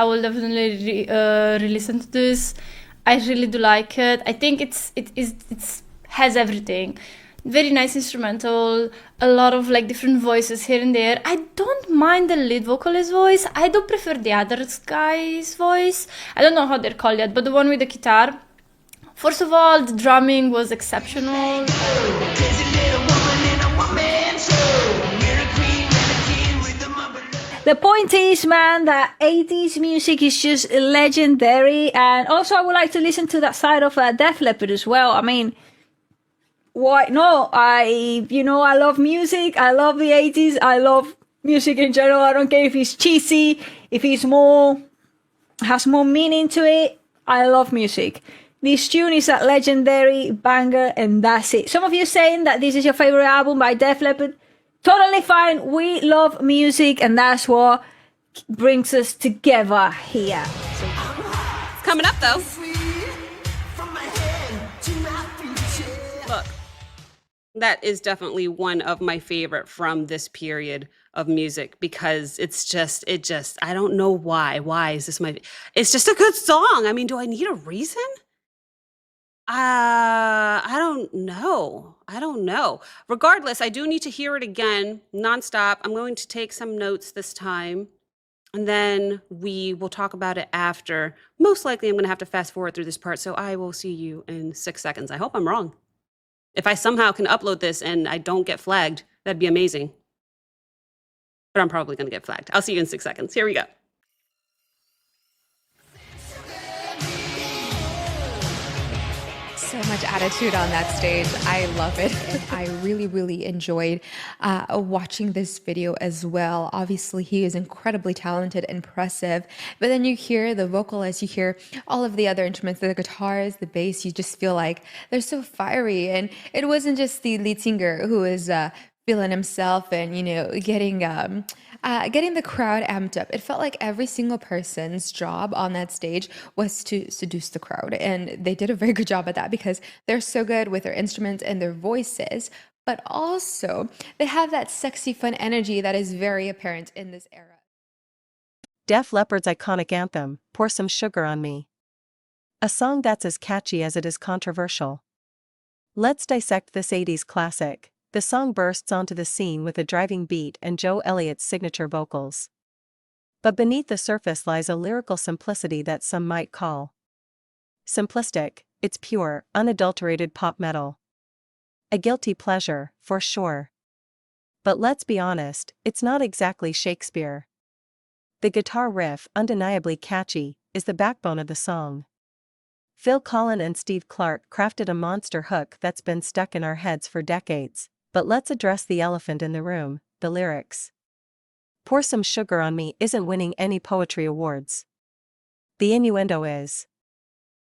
I will definitely re-listen to this. I really do like it. I think it has everything. Very nice instrumental, a lot of like different voices here and there. I don't mind the lead vocalist voice. I do prefer the other guy's voice. I don't know how they're called yet, but the one with the guitar. First of all, the drumming was exceptional. The point is, man, that 80s music is just legendary. And also, I would like to listen to that side of Def Leppard as well. I mean, why not? I love music. I love the 80s. I love music in general. I don't care if it's cheesy, if it's has more meaning to it. I love music. This tune is a legendary banger, and that's it. Some of you saying that this is your favorite album by Def Leppard. Totally fine. We love music, and that's what brings us together here. It's coming up, though. Look, that is definitely one of my favorite from this period of music, because it just, I don't know why. Why is this it's just a good song. I mean, do I need a reason? I don't know. Regardless, I do need to hear it again nonstop. I'm going to take some notes this time, and then we will talk about it after. Most likely, I'm going to have to fast forward through this part, so I will see you in 6 seconds. I hope I'm wrong. If I somehow can upload this and I don't get flagged, that'd be amazing. But I'm probably going to get flagged. I'll see you in 6 seconds. Here we go. So much attitude on that stage. I love it. And I really, really enjoyed watching this video as well. Obviously, he is incredibly talented, impressive. But then you hear the vocalist, you hear all of the other instruments, the guitars, the bass, you just feel like they're so fiery. And it wasn't just the lead singer who is feeling himself and, getting the crowd amped up. It felt like every single person's job on that stage was to seduce the crowd. And they did a very good job at that, because they're so good with their instruments and their voices. But also, they have that sexy, fun energy that is very apparent in this era. Def Leppard's iconic anthem, Pour Some Sugar on Me. A song that's as catchy as it is controversial. Let's dissect this 80s classic. The song bursts onto the scene with a driving beat and Joe Elliott's signature vocals. But beneath the surface lies a lyrical simplicity that some might call simplistic. It's pure, unadulterated pop metal. A guilty pleasure, for sure. But let's be honest, it's not exactly Shakespeare. The guitar riff, undeniably catchy, is the backbone of the song. Phil Collen and Steve Clark crafted a monster hook that's been stuck in our heads for decades. But let's address the elephant in the room, the lyrics. Pour Some Sugar on Me isn't winning any poetry awards. The innuendo is.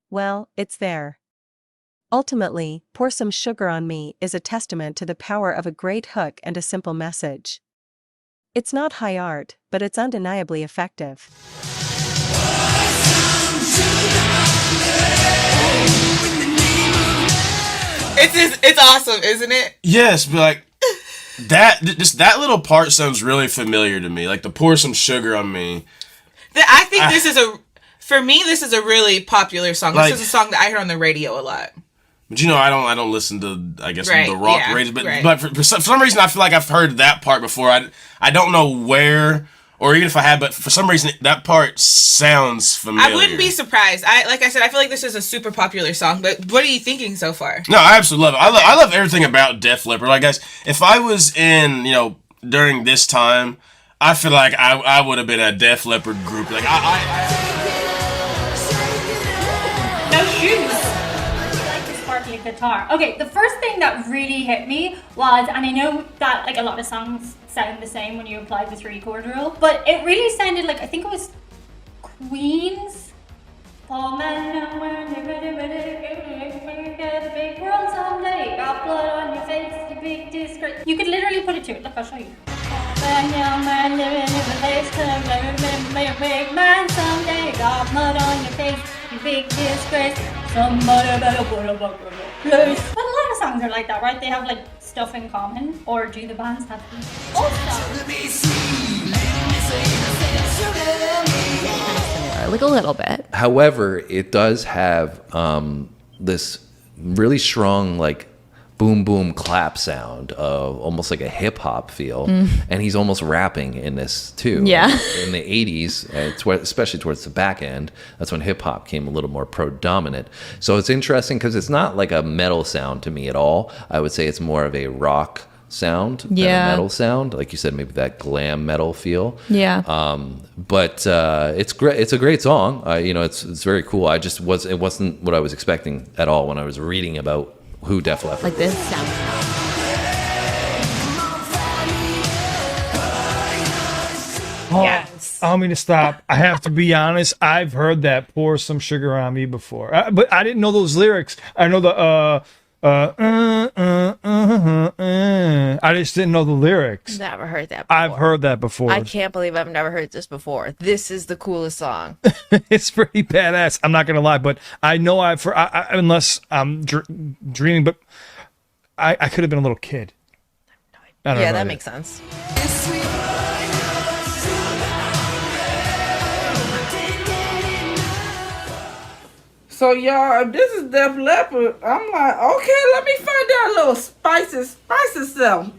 Well, it's there. Ultimately, Pour Some Sugar on Me is a testament to the power of a great hook and a simple message. It's not high art, but it's undeniably effective. It's awesome, isn't it? Yes, but like that little part sounds really familiar to me. Like the Pour Some Sugar on Me. I think this is a really popular song. This is a song that I hear on the radio a lot. But I don't listen to the rock radio. But for some reason I feel like I've heard that part before. I don't know where. Or even if I had, but for some reason, that part sounds familiar. I wouldn't be surprised. Like I said, I feel like this is a super popular song. But what are you thinking so far? No, I absolutely love it. I love everything about Def Leppard. Like, guys, if I was in, during this time, I feel like I would have been a Def Leppard group. Like, No shoes. Like the sparkly guitar. Okay, the first thing that really hit me was, and I know that like a lot of songs sound the same when you apply the 3-chord rule, but it really sounded like, I think it was Queen's Paul Man, the big world someday, got blood on your face, you big disgrace. You could literally put it to it. Look, I'll show you. Young man living in the place, big man someday, got mud on your face, you big disgrace. Somebody better put a buck on your place. But a lot of songs are like that, right? They have like stuff in common, or do the bands have also? Like a little bit. However, it does have this really strong, like, boom boom clap sound, almost like a hip hop feel, and he's almost rapping in this too. Yeah. In the 80s, especially towards the back end, that's when hip hop came a little more predominant. So it's interesting because it's not like a metal sound to me at all. I would say it's more of a rock sound than a metal sound, like you said, maybe that glam metal feel. But it's great. It's a great song. It's very cool. It wasn't what I was expecting at all when I was reading about who Def Leppard. Like this sound. Yes. I don't mean to stop. I have to be honest. I've heard that "Pour Some Sugar on Me" before, but I didn't know those lyrics. I know the I just didn't know the lyrics. Never heard that before. I've heard that before. I can't believe I've never heard this before. This is the coolest song. It's pretty badass. I'm not gonna lie, but I know unless I'm dreaming, but I could have been a little kid. I don't know that makes sense. So y'all, if this is Def Leppard, I'm like, okay, let me find out a little spicy stuff.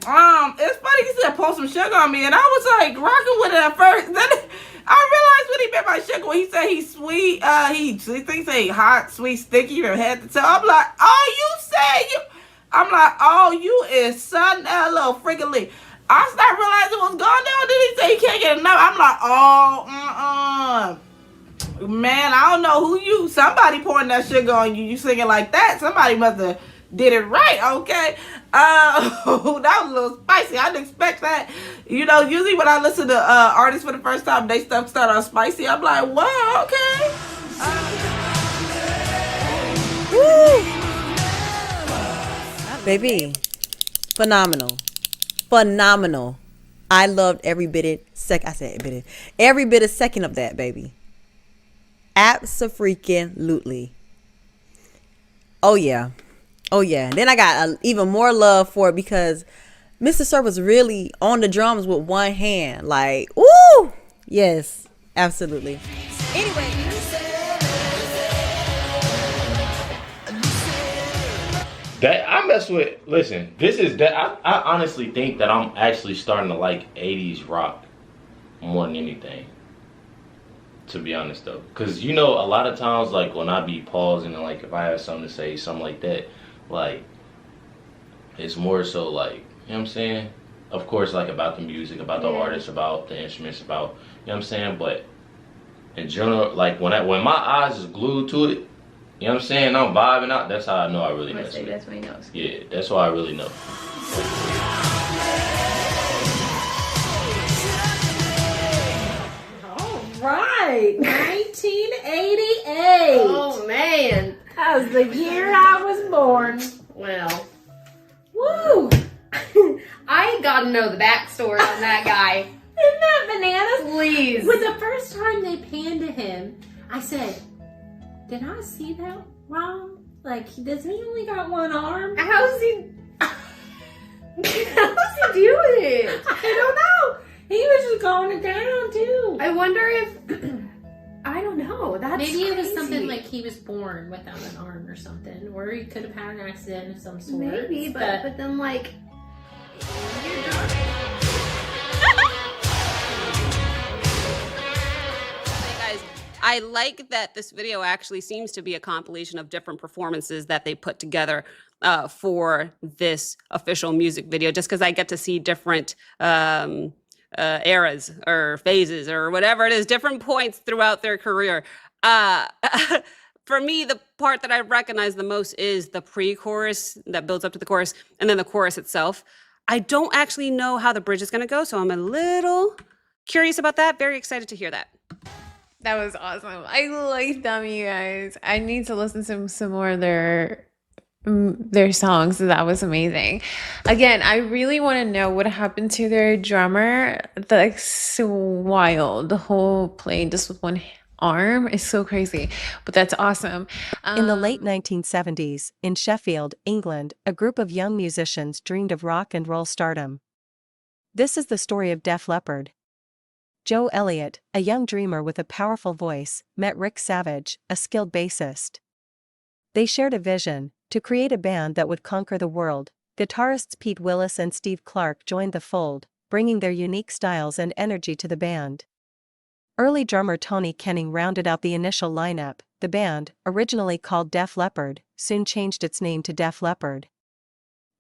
It's funny he said pour some sugar on me, and I was like rocking with it at first. Then I realized what he meant by sugar when he said he's sweet. He thinks he hot, sweet, sticky from head to toe. I'm like, oh, you say you? I'm like, oh, you is something a little freakily. I started realizing what's going on. Then he said he can't get enough. I'm like, oh, man, I don't know who you. Somebody pouring that sugar on you. You singing like that. Somebody must have did it right. Okay. That was a little spicy. I didn't expect that. Usually when I listen to artists for the first time, they stuff start out spicy. I'm like, wow, okay. Baby, phenomenal. I loved every bit of second of that, baby. Abso-freaking-lutely. Oh yeah. Then I got even more love for it because Mr. Sir was really on the drums with one hand. Like, ooh, yes, absolutely. Anyway. That I mess with. Listen, this is that. I honestly think that I'm actually starting to like 80s rock more than anything. To be honest though, because a lot of times like when I be pausing and like if I have something to say, something like that, like it's more so like, you know what I'm saying? Of course, like about the music, about the artist, about the instruments, about, you know what I'm saying? But in general, like when my eyes is glued to it, you know what I'm saying? I'm vibing out. That's how I know I really know. That's what he knows. Yeah, that's why I really know. Right, 1988. Oh man, that was the year I was born. Well, woo! I gotta know the backstory on that guy. Isn't that bananas? Please. When the first time they panned to him, I said, "Did I see that wrong? Like, does he only got one arm? How's he? How's he doing it? I don't know." He was just going it down too. I wonder if I don't know. That's maybe it was crazy. something like he was born without an arm or something, or he could have had an accident of some sort. Maybe, but then like. I like that this video actually seems to be a compilation of different performances that they put together for this official music video, just because I get to see different eras or phases or whatever it is, different points throughout their career. For me, the part that I recognize the most is the pre-chorus that builds up to the chorus, and then the chorus itself. I don't actually know how the bridge is going to go, so I'm a little curious about that. Very excited to hear that. That was awesome. I like them, you guys. I need to listen to some more of their songs. That was amazing. Again, I really want to know what happened to their drummer. That's so wild. The whole playing just with one arm is so crazy, but that's awesome. In the late 1970s, in Sheffield, England, a group of young musicians dreamed of rock and roll stardom. This is the story of Def Leppard. Joe Elliott, a young dreamer with a powerful voice, met Rick Savage, a skilled bassist. They shared a vision to create a band that would conquer the world. Guitarists Pete Willis and Steve Clark joined the fold, bringing their unique styles and energy to the band. Early drummer Tony Kenning rounded out the initial lineup. The band, originally called Def Leppard, soon changed its name to Def Leppard.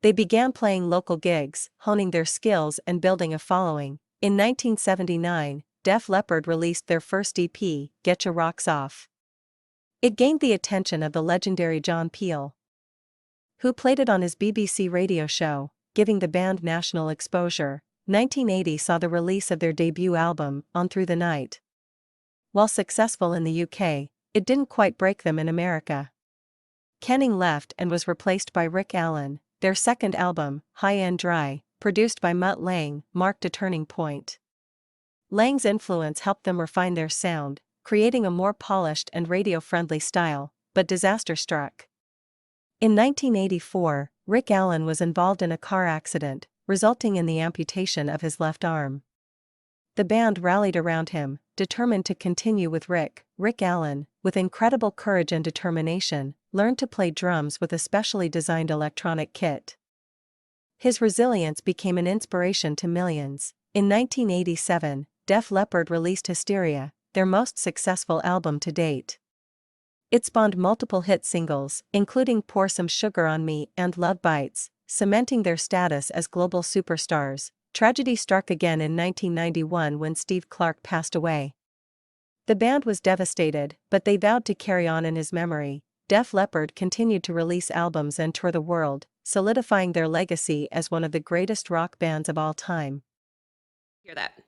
They began playing local gigs, honing their skills and building a following. In 1979, Def Leppard released their first EP, Get Your Rocks Off. It gained the attention of the legendary John Peel, who played it on his BBC radio show, giving the band national exposure. 1980 saw the release of their debut album, On Through the Night. While successful in the UK, it didn't quite break them in America. Kenning left and was replaced by Rick Allen. Their second album, High and Dry, produced by Mutt Lange, marked a turning point. Lange's influence helped them refine their sound, creating a more polished and radio-friendly style, but disaster struck. In 1984, Rick Allen was involved in a car accident, resulting in the amputation of his left arm. The band rallied around him, determined to continue with Rick. Rick Allen, with incredible courage and determination, learned to play drums with a specially designed electronic kit. His resilience became an inspiration to millions. In 1987, Def Leppard released Hysteria, their most successful album to date. It spawned multiple hit singles, including Pour Some Sugar on Me and Love Bites, cementing their status as global superstars. Tragedy struck again in 1991 when Steve Clark passed away. The band was devastated, but they vowed to carry on in his memory. Def Leppard continued to release albums and tour the world, solidifying their legacy as one of the greatest rock bands of all time. Hear that?